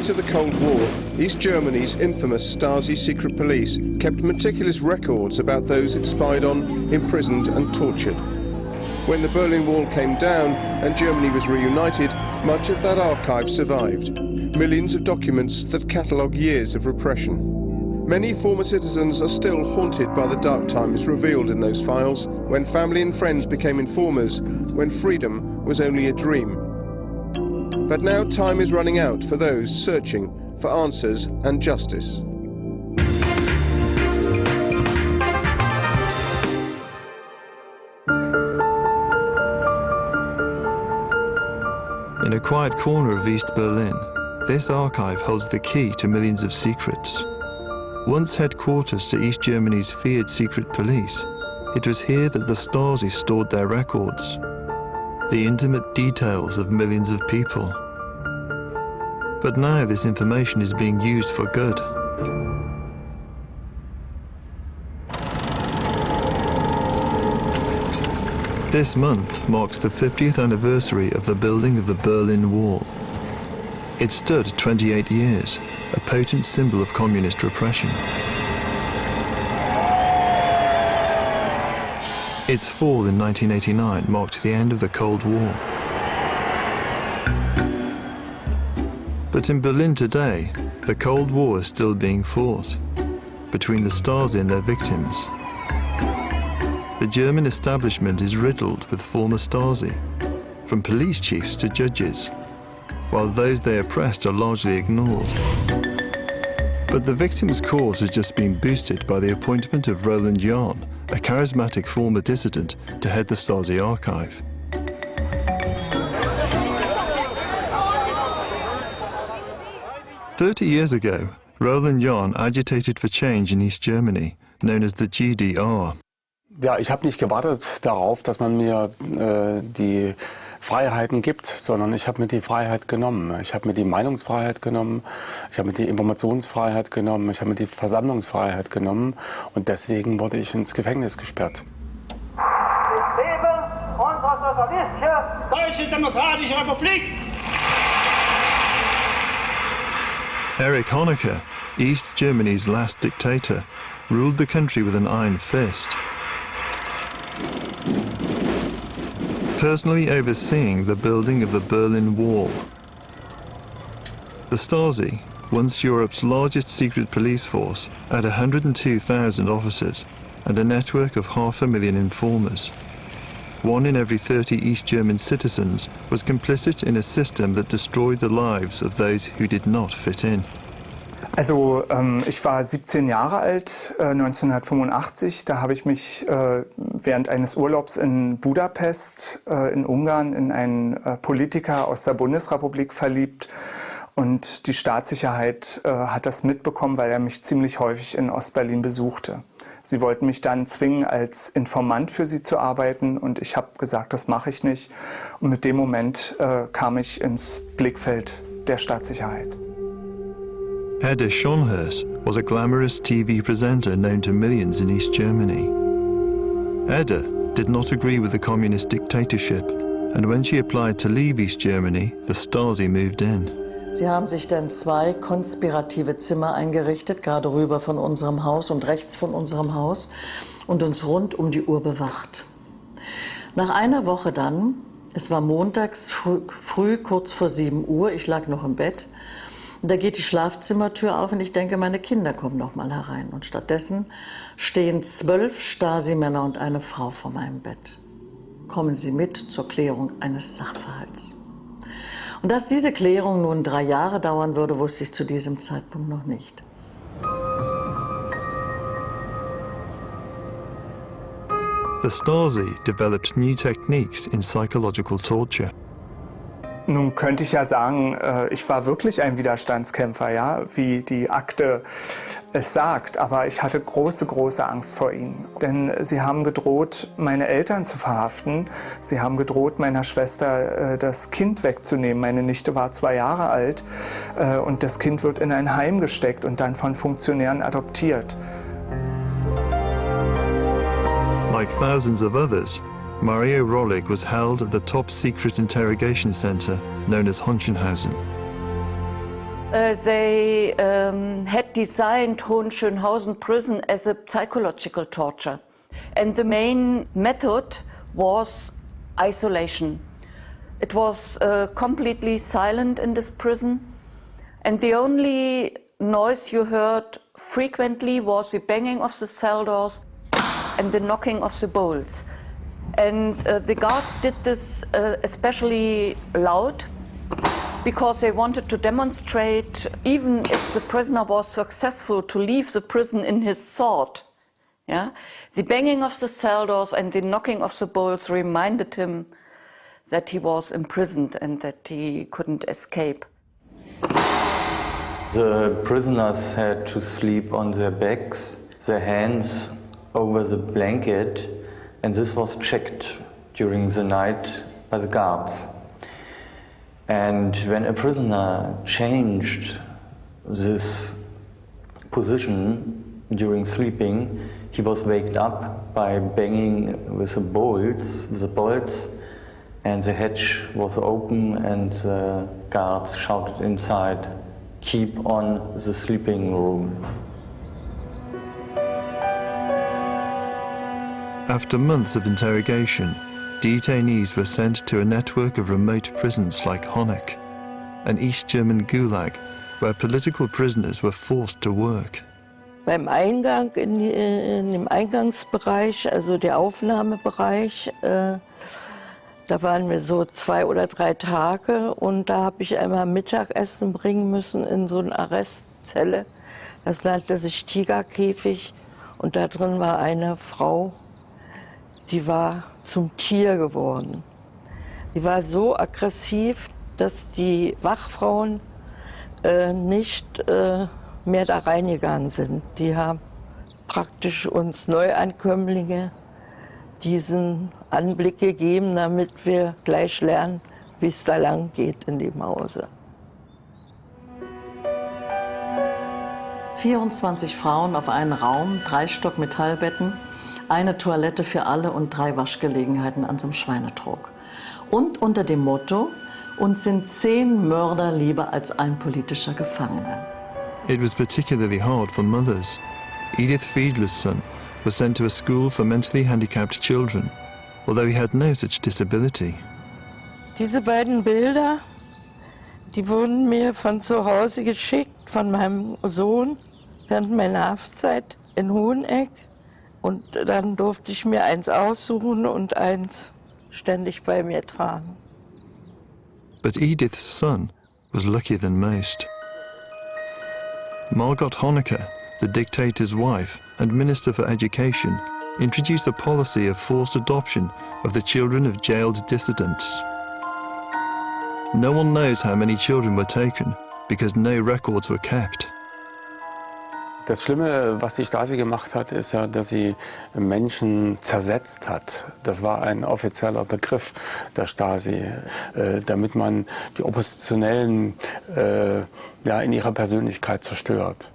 height of the Cold War, East Germany's infamous Stasi secret police kept meticulous records about those it spied on, imprisoned and tortured. When the Berlin Wall came down and Germany was reunited, much of that archive survived. Millions of documents that catalogue years of repression. Many former citizens are still haunted by the dark times revealed in those files, when family and friends became informers, when freedom was only a dream. But now time is running out for those searching for answers and justice. In a quiet corner of East Berlin, this archive holds the key to millions of secrets. Once headquarters to East Germany's feared secret police, it was here that the Stasi stored their records, the intimate details of millions of people. But now this information is being used for good. This month marks the 50th anniversary of the building of the Berlin Wall. It stood 28 years, a potent symbol of communist repression. Its fall in 1989 marked the end of the Cold War. But in Berlin today, the Cold War is still being fought between the Stasi and their victims. The German establishment is riddled with former Stasi, from police chiefs to judges, while those they oppressed are largely ignored. But the victims' cause has just been boosted by the appointment of Roland Jahn, a charismatic former dissident, to head the Stasi archive. "30 years ago, Roland Jahn agitated for change in East Germany, known as the GDR. Ja, ich habe nicht gewartet darauf, dass man mir die Freiheiten gibt, sondern ich habe mir die Freiheit genommen. Ich habe mir die Meinungsfreiheit genommen, ich habe mir die Informationsfreiheit genommen, ich habe mir die Versammlungsfreiheit genommen und deswegen wurde ich ins Gefängnis gesperrt. Leben unsere sozialistische Deutsche Demokratische Republik! Erich Honecker, East Germany's last dictator, ruled the country with an iron fist, personally overseeing the building of the Berlin Wall. The Stasi, once Europe's largest secret police force, had 102,000 officers and a network of 500,000 informers. 1 in every 30 East German citizens was complicit in a system that destroyed the lives of those who did not fit in. Also ich war 17 Jahre alt, 1985. Da habe ich mich während eines Urlaubs in Budapest in Ungarn in einen Politiker aus der Bundesrepublik verliebt. Und die Staatssicherheit hat das mitbekommen, weil er mich ziemlich häufig in Ostberlin besuchte. Sie wollten mich dann zwingen, als Informant für sie zu arbeiten. Und ich habe gesagt, das mache ich nicht. Und mit dem Moment kam ich ins Blickfeld der Staatssicherheit. Edda Schonhers was a glamorous TV presenter known to millions in East Germany. Edda did not agree with the communist dictatorship, and when she applied to leave East Germany, the Stasi moved in. Sie haben sich dann 2 konspirative Zimmer eingerichtet, gerade rüber von unserem Haus und rechts von unserem Haus, und uns rund um die Uhr bewacht. Nach einer Woche dann, es war montags früh kurz vor 7 Uhr, ich lag noch im Bett, und da geht die Schlafzimmertür auf und ich denke, meine Kinder kommen noch mal herein. Und stattdessen stehen 12 Stasi-Männer und eine Frau vor meinem Bett. Kommen Sie mit zur Klärung eines Sachverhalts. Und dass diese Klärung nun 3 Jahre dauern würde, wusste ich zu diesem Zeitpunkt noch nicht. The Stasi developed new techniques in psychological torture. Nun könnte ich ja sagen, ich war wirklich ein Widerstandskämpfer, ja, wie die Akte es sagt. Aber ich hatte große, große Angst vor ihnen. Denn sie haben gedroht, meine Eltern zu verhaften. Sie haben gedroht, meiner Schwester das Kind wegzunehmen. Meine Nichte war 2 Jahre alt und das Kind wird in ein Heim gesteckt und dann von Funktionären adoptiert. Like thousands of others, Mario Rolig was held at the top secret interrogation center known as Honchenhausen. They had designed Hohenschönhausen prison as a psychological torture. And the main method was isolation. It was completely silent in this prison. And the only noise you heard frequently was the banging of the cell doors and the knocking of the bolts. And the guards did this especially loud because they wanted to demonstrate, even if the prisoner was successful to leave the prison in his thought, yeah? The banging of the cell doors and the knocking of the bolts reminded him that he was imprisoned and that he couldn't escape. The prisoners had to sleep on their backs, their hands over the blanket, and this was checked during the night by the guards. And when a prisoner changed this position during sleeping, he was waked up by banging with the bolts, and the hatch was open and the guards shouted inside, "Keep on the sleeping room." After months of interrogation, detainees were sent to a network of remote prisons like Honeck, an East German gulag where political prisoners were forced to work. Beim Eingang, in dem Eingangsbereich, also der Aufnahmebereich, da waren wir so 2 oder 3 Tage und da habe ich einmal Mittagessen bringen müssen in so eine Arrestzelle. Das nannte sich Tigerkäfig und da drin war eine Frau, die war zum Tier geworden. Die war so aggressiv, dass die Wachfrauen nicht mehr da reingegangen sind. Die haben praktisch uns Neuankömmlinge diesen Anblick gegeben, damit wir gleich lernen, wie es da lang geht in dem Hause. 24 Frauen auf einen Raum, 3 Stock Metallbetten, eine Toilette für alle und 3 Waschgelegenheiten an so einem Schweinetrog. Und unter dem Motto, uns sind 10 Mörder lieber als ein politischer Gefangener. It was particularly hard for mothers. Edith Fiedler's son was sent to a school for mentally handicapped children, although he had no such disability. Diese beiden Bilder, die wurden mir von zu Hause geschickt, von meinem Sohn, während meiner Haftzeit in Hoheneck. Und dann durfte ich mir eins aussuchen und eins ständig bei mir tragen. But Edith's son was luckier than most. Margot Honecker, the dictator's wife and Minister for Education, introduced a policy of forced adoption of the children of jailed dissidents. No one knows how many children were taken because no records were kept. Das Schlimme, was die Stasi gemacht hat, ist ja, dass sie Menschen zersetzt hat. Das war ein offizieller Begriff der Stasi, damit man die Oppositionellen in ihrer Persönlichkeit zerstört.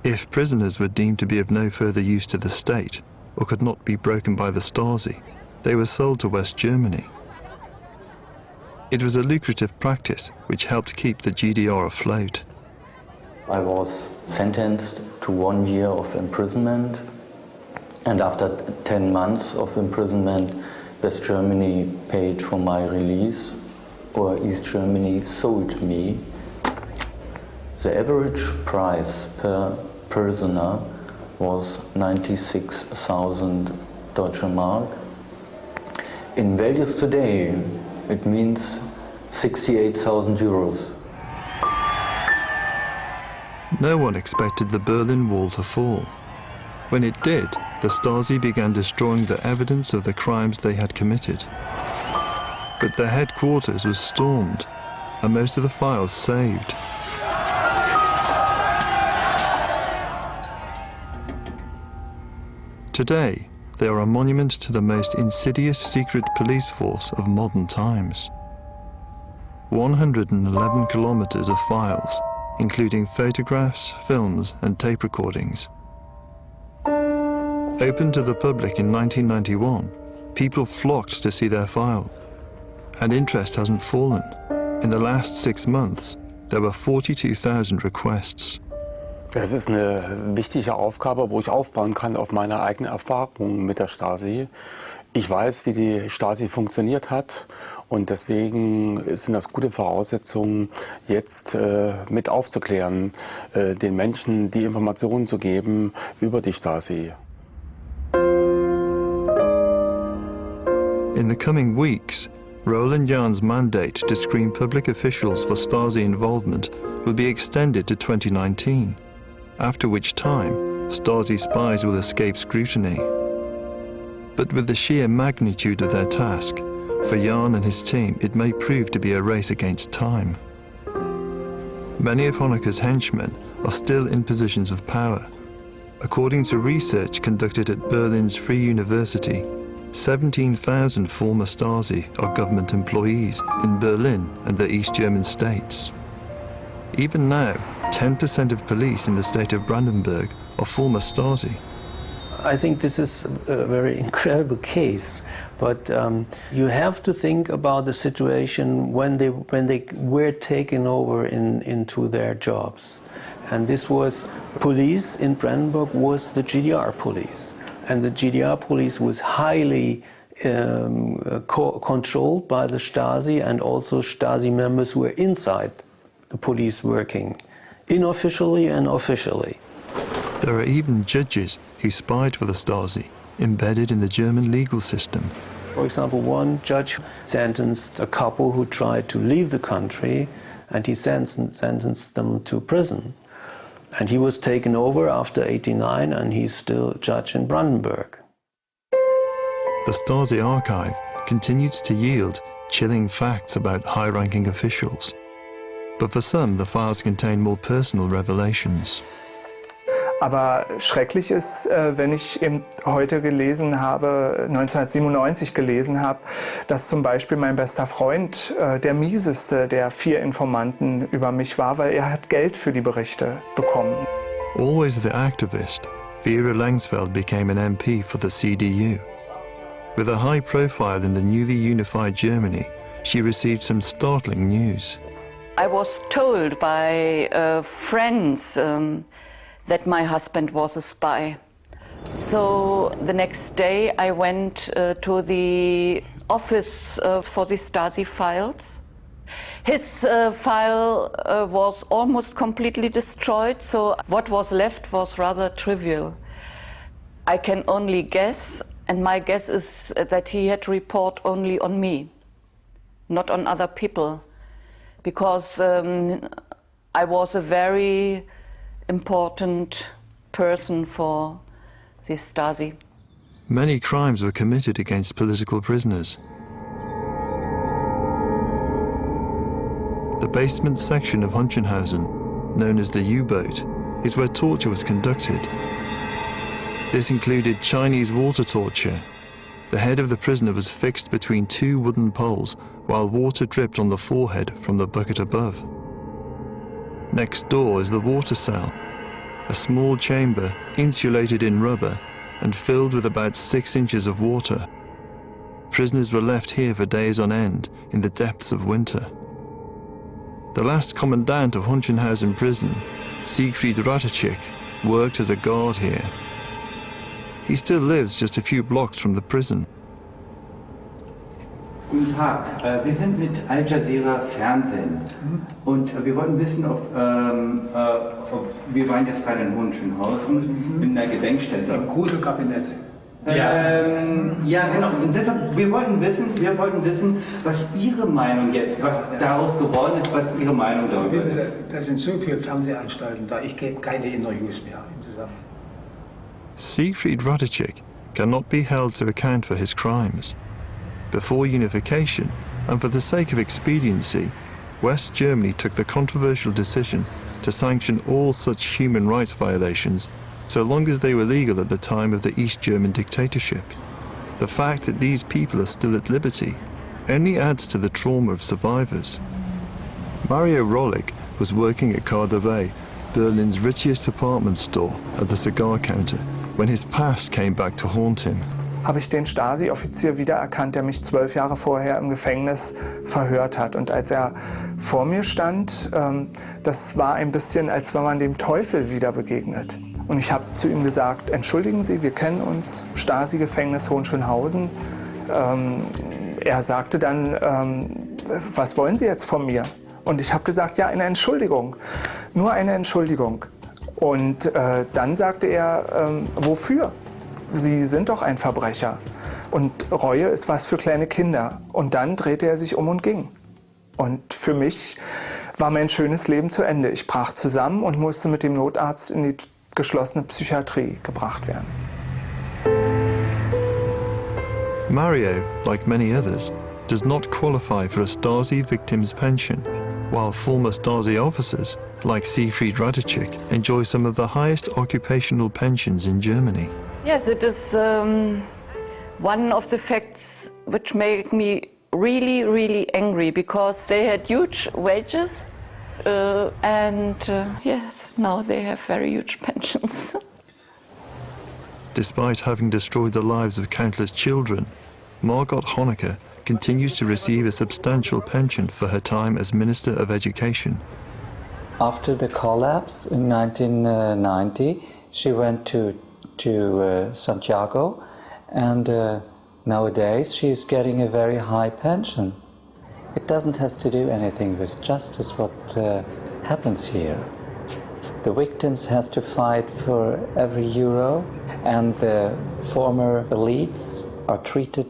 If prisoners were deemed to be of no further use to the state or could not be broken by the Stasi, they were sold to West Germany. It was a lucrative practice which helped keep the GDR afloat. I was sentenced to 1 year of imprisonment, and after 10 months of imprisonment, West Germany paid for my release, or East Germany sold me. The average price per prisoner was 96,000 Deutsche Mark. In values today, it means 68,000 euros. No one expected the Berlin Wall to fall. When it did, the Stasi began destroying the evidence of the crimes they had committed. But their headquarters was stormed, and most of the files saved. Today, they are a monument to the most insidious secret police force of modern times. 111 kilometers of files, including photographs, films, and tape recordings. Opened to the public in 1991, people flocked to see their file. And interest hasn't fallen. In the last 6 months, there were 42,000 requests. Das ist eine wichtige Aufgabe, wo ich aufbauen kann auf meine eigene Erfahrung mit der Stasi. Ich weiß, wie die Stasi funktioniert hat und deswegen sind das gute Voraussetzungen, jetzt mit aufzuklären, den Menschen die Informationen zu geben über die Stasi. In the coming weeks, Roland Jahn's mandate to screen public officials for Stasi involvement will be extended to 2019, after which time Stasi spies will escape scrutiny. But with the sheer magnitude of their task, for Jahn and his team it may prove to be a race against time. Many of Honecker's henchmen are still in positions of power. According to research conducted at Berlin's Free University, 17,000 former Stasi are government employees in Berlin and the East German states. Even now, 10% of police in the state of Brandenburg are former Stasi. I think this is a very incredible case, but you have to think about the situation when they were taken over into their jobs. And this was police in Brandenburg was the GDR police. And the GDR police was highly controlled by the Stasi, and also Stasi members were inside the police working, unofficially and officially. There are even judges who spied for the Stasi, embedded in the German legal system. For example, one judge sentenced a couple who tried to leave the country, and he sentenced them to prison. And he was taken over after '89, and he's still judge in Brandenburg. The Stasi archive continues to yield chilling facts about high-ranking officials. But for some, the files contain more personal revelations. Aber schrecklich ist, wenn ich eben heute gelesen habe, 1997 gelesen habe, dass zum Beispiel mein bester Freund der mieseste der 4 Informanten über mich war, weil er hat Geld für die Berichte bekommen. Always the activist, Vera Langsfeld became an MP for the CDU. With a high profile in the newly unified Germany, she received some startling news. I was told by friends that my husband was a spy. So the next day I went to the office for the Stasi files. His file was almost completely destroyed, so what was left was rather trivial. I can only guess, and my guess is that he had to report only on me, not on other people, because I was a very important person for the Stasi. Many crimes were committed against political prisoners. The basement section of Hunchenhausen, known as the U-boat, is where torture was conducted. This included Chinese water torture. The head of the prisoner was fixed between 2 wooden poles while water dripped on the forehead from the bucket above. Next door is the water cell, a small chamber insulated in rubber and filled with about 6 inches of water. Prisoners were left here for days on end in the depths of winter. The last commandant of Hunchenhausen prison, Siegfried Ratajczyk, worked as a guard here. He still lives just a few blocks from the prison. Guten Tag, wir sind mit Al Jazeera Fernsehen und wir wollten wissen, ob wir waren jetzt gerade in Hohenschönhausen in einer Gedenkstätte. Im Gruselkabinett. Ja, genau. Und deshalb, wir wollten wissen, was Ihre Meinung jetzt, was daraus geworden ist, was Ihre Meinung darüber ist. Da sind so viele Fernsehanstalten da, ich gebe keine Interviews mehr im Zusammenhang. Siegfried Ratajczyk cannot be held to account for his crimes. Before unification, and for the sake of expediency, West Germany took the controversial decision to sanction all such human rights violations so long as they were legal at the time of the East German dictatorship. The fact that these people are still at liberty only adds to the trauma of survivors. Mario Rolik was working at Cardo, Berlin's richest department store, at the cigar counter when his past came back to haunt him. habe ich den Stasi-Offizier wiedererkannt, der mich 12 Jahre vorher im Gefängnis verhört hat. Und als er vor mir stand, das war ein bisschen, als wenn man dem Teufel wieder begegnet. Und ich habe zu ihm gesagt, entschuldigen Sie, wir kennen uns, Stasi-Gefängnis Hohenschönhausen. Er sagte dann, was wollen Sie jetzt von mir? Und ich habe gesagt, ja, eine Entschuldigung, nur eine Entschuldigung. Und dann sagte er, wofür? Sie sind doch ein Verbrecher. Und Reue ist was für kleine Kinder. Und dann drehte er sich um und ging. Und für mich war mein schönes Leben zu Ende. Ich brach zusammen und musste mit dem Notarzt in die geschlossene Psychiatrie gebracht werden. Mario, like many others, does not qualify for a Stasi victim's pension, while former Stasi officers, like Siegfried Radicek, enjoy some of the highest occupational pensions in Germany. Yes, it is one of the facts which make me really, really angry, because they had huge wages and yes, now they have very huge pensions. Despite having destroyed the lives of countless children, Margot Honecker continues to receive a substantial pension for her time as Minister of Education. After the collapse in 1990, she went to Santiago, and nowadays she is getting a very high pension. It doesn't have to do anything with justice what happens here. The victims has to fight for every euro, and the former elites are treated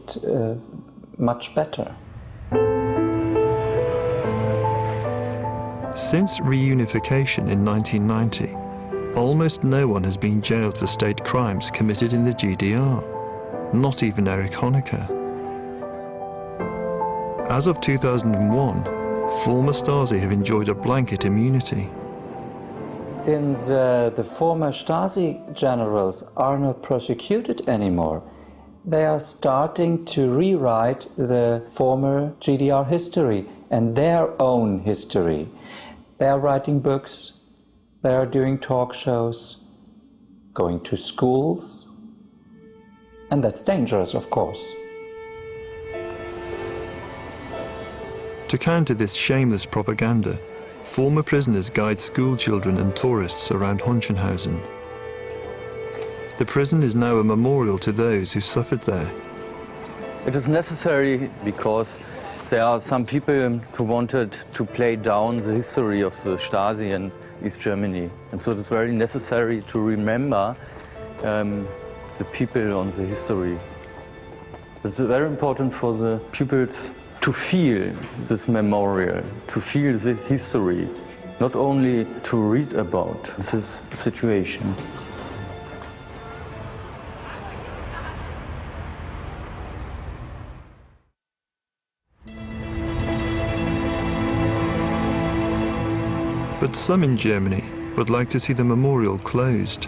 much better. Since reunification in 1990, almost no one has been jailed for state crimes committed in the GDR, not even Erich Honecker. As of 2001, former Stasi have enjoyed a blanket immunity. Since the former Stasi generals are not prosecuted anymore, they are starting to rewrite the former GDR history and their own history. They are writing books, they are doing talk shows, going to schools, and that's dangerous, of course. To counter this shameless propaganda, former prisoners guide school children and tourists around Hohenschönhausen. The prison is now a memorial to those who suffered there. It is necessary because there are some people who wanted to play down the history of the Stasi in East Germany. And so it's very necessary to remember the people on the history. It's very important for the pupils to feel this memorial, to feel the history, not only to read about this situation. But some in Germany would like to see the memorial closed.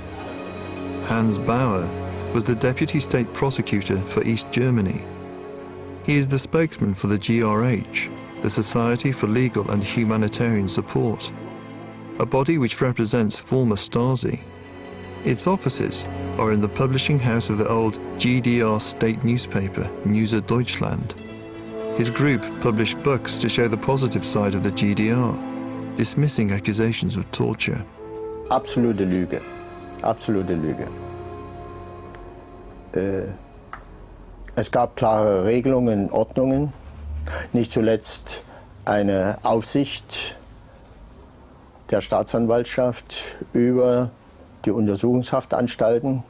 Hans Bauer was the Deputy State Prosecutor for East Germany. He is the spokesman for the GRH, the Society for Legal and Humanitarian Support, a body which represents former Stasi. Its offices are in the publishing house of the old GDR state newspaper, Neue Deutschland. His group published books to show the positive side of the GDR, dismissing accusations of torture. Absolute Lüge. Absolute Lüge. Es gab klare Regelungen, Ordnungen, nicht zuletzt eine Aufsicht der Staatsanwaltschaft über die Untersuchungshaftanstalten,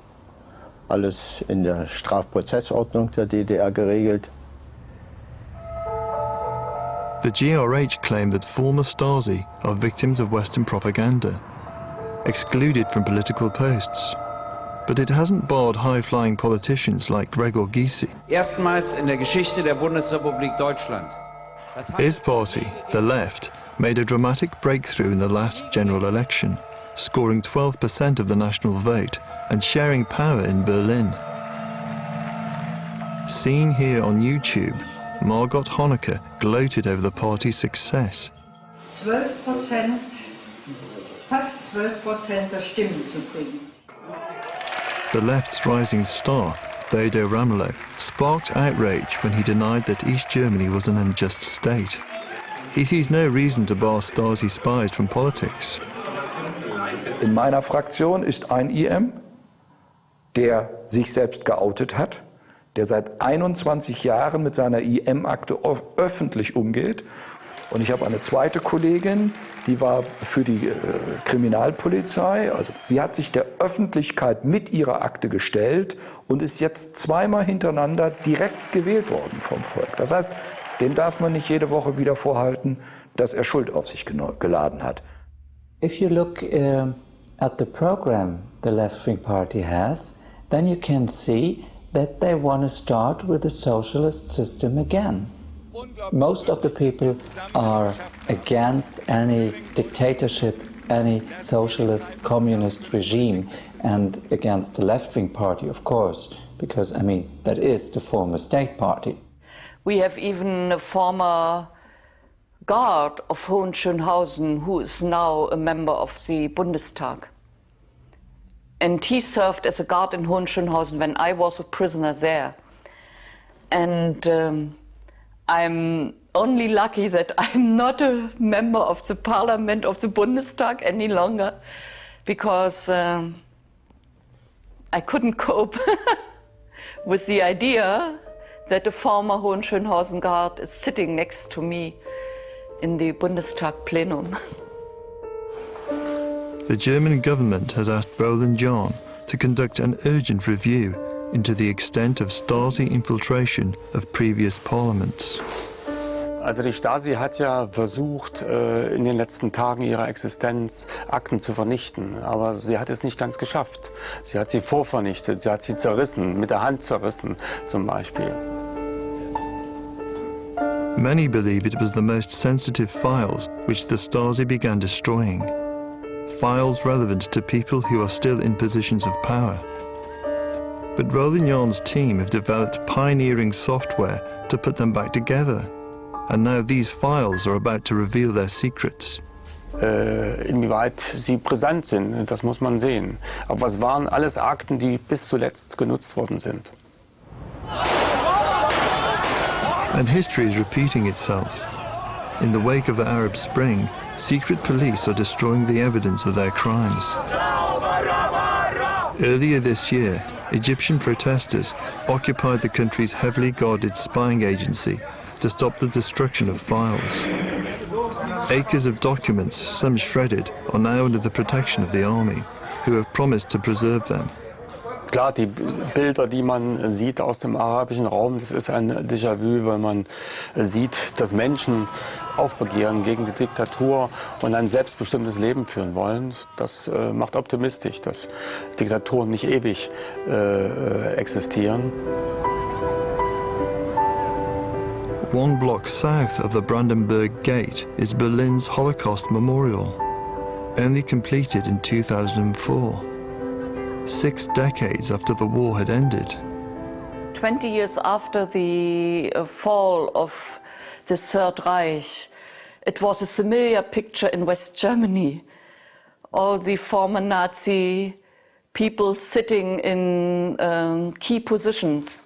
alles in der Strafprozessordnung der DDR geregelt. The GRH claim that former Stasi are victims of Western propaganda, excluded from political posts. But it hasn't barred high-flying politicians like Gregor Gysi. Erstmals in der Geschichte der Bundesrepublik Deutschland. His party, the Left, made a dramatic breakthrough in the last general election, scoring 12% of the national vote and sharing power in Berlin. Seen here on YouTube, Margot Honecker gloated over the party's success. 12%, fast 12% der Stimmen zu kriegen. The left's rising star, Bodo Ramelow, sparked outrage when he denied that East Germany was an unjust state. He sees no reason to bar Stasi spies from politics. In meiner Fraktion ist ein IM, der sich selbst geoutet hat, der seit 21 Jahren mit seiner IM-Akte öffentlich umgeht. Und ich habe eine zweite Kollegin, die war für die Kriminalpolizei. Also sie hat sich der Öffentlichkeit mit ihrer Akte gestellt und ist jetzt zweimal hintereinander direkt gewählt worden vom Volk. Das heißt, dem darf man nicht jede Woche wieder vorhalten, dass er Schuld auf sich geladen hat. If you look at the program the left-wing party has, then you can see that they want to start with the socialist system again. Most of the people are against any dictatorship, any socialist communist regime, and against the left-wing party, of course, because, I mean, that is the former state party. We have even a former guard of Hohenschönhausen who is now a member of the Bundestag. And he served as a guard in Hohenschönhausen when I was a prisoner there. And I'm only lucky that I'm not a member of the parliament of the Bundestag any longer, because I couldn't cope with the idea that a former Hohenschönhausen guard is sitting next to me in the Bundestag plenum. The German government has asked Roland Jahn to conduct an urgent review into the extent of Stasi infiltration of previous parliaments. Also die Stasi hat ja versucht, in den letzten Tagen ihrer Existenz Akten zu vernichten, aber sie hat es nicht ganz geschafft. Sie hat sie vorvernichtet, sie hat sie zerrissen, mit der Hand zerrissen zum Beispiel. Many believe it was the most sensitive files which the Stasi began destroying. Files relevant to people who are still in positions of power. But Roland Jahn's team have developed pioneering software to put them back together. And now these files are about to reveal their secrets. Inwieweit sie brisant sind, das muss man sehen. Aber es waren alles Akten, die bis zuletzt genutzt worden sind. And history is repeating itself. In the wake of the Arab Spring, secret police are destroying the evidence of their crimes. Earlier this year, Egyptian protesters occupied the country's heavily guarded spying agency to stop the destruction of files. Acres of documents, some shredded, are now under the protection of the army, who have promised to preserve them. Klar, die Bilder, die man sieht aus dem arabischen Raum, das ist ein Déjà-vu, weil man sieht, dass Menschen aufbegehren gegen die Diktatur und ein selbstbestimmtes Leben führen wollen. Das macht optimistisch, dass Diktaturen nicht ewig existieren. One block south of the Brandenburg Gate is Berlin's Holocaust Memorial, only completed in 2004. 6 decades after the war had ended. 20 years after the fall of the Third Reich, it was a familiar picture in West Germany. All the former Nazi people sitting in key positions.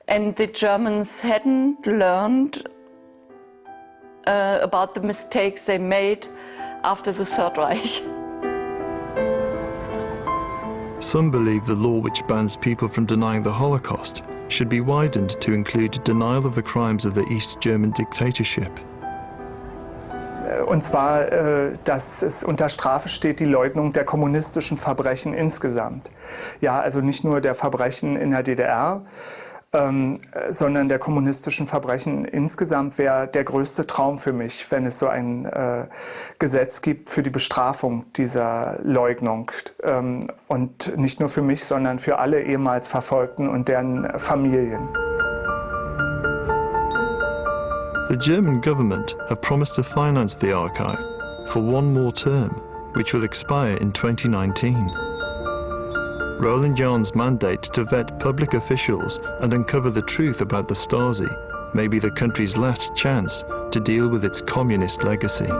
And the Germans hadn't learned about the mistakes they made after the Third Reich. Some believe the law which bans people from denying the Holocaust should be widened to include denial of the crimes of the East German dictatorship. Und zwar, dass es unter Strafe steht, die Leugnung der kommunistischen Verbrechen insgesamt. Ja, also nicht nur der Verbrechen in der DDR, sondern der kommunistischen Verbrechen insgesamt wäre der größte Traum für mich, wenn es so ein Gesetz gibt für die Bestrafung dieser Leugnung. Und nicht nur für mich, sondern für alle ehemals Verfolgten und deren Familien. The German government have promised to finance the archive for one more term, which will expire in 2019. Roland Jahn's mandate to vet public officials and uncover the truth about the Stasi may be the country's last chance to deal with its communist legacy.